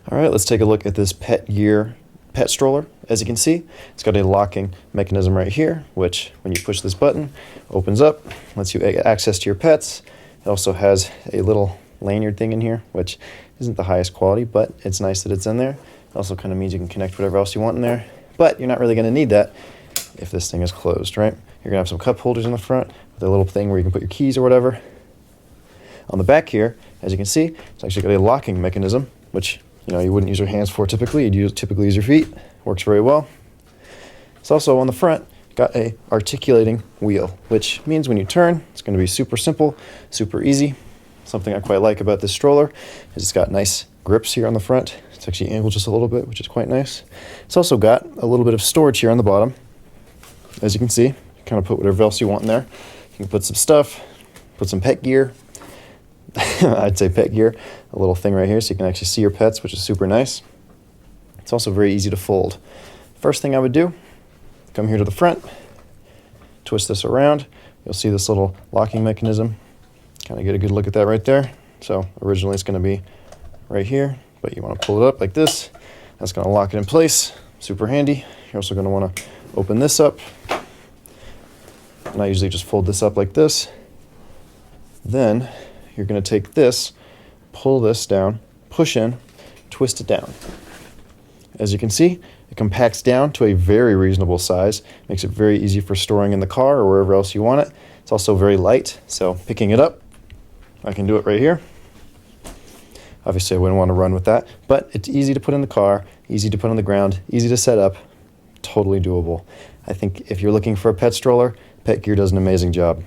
All right, let's take a look at this pet stroller. As you can see, it's got a locking mechanism right here, which when you push this button, opens up, lets you access to your pets. It also has a little lanyard thing in here, which isn't the highest quality, but it's nice that it's in there. It also kind of means you can connect whatever else you want in there, but you're not really going to need that if this thing is closed, right? You're going to have some cup holders in the front with a little thing where you can put your keys or whatever. On the back here, as you can see, it's actually got a locking mechanism, which you wouldn't use your hands for typically. You'd typically use your feet. Works very well. It's also on the front got a articulating wheel, which means when you turn, it's going to be super simple, super easy. Something I quite like about this stroller is it's got nice grips here on the front. It's actually angled just a little bit, which is quite nice. It's also got a little bit of storage here on the bottom. As you can see, you kind of put whatever else you want in there. You can put some stuff, put some pet gear. I'd say pet gear, a little thing right here so you can actually see your pets, which is super nice. It's also very easy to fold. First thing I would do, come here to the front, twist this around. You'll see this little locking mechanism. Kind of get a good look at that right there. So originally it's going to be right here, but you want to pull it up like this. That's going to lock it in place. Super handy. You're also going to want to open this up. And I usually just fold this up like this. Then you're going to take this, pull this down, push in, twist it down. As you can see, it compacts down to a very reasonable size, makes it very easy for storing in the car or wherever else you want it. It's also very light, so picking it up, I can do it right here. Obviously, I wouldn't want to run with that, but it's easy to put in the car, easy to put on the ground, easy to set up, totally doable. I think if you're looking for a pet stroller, Pet Gear does an amazing job.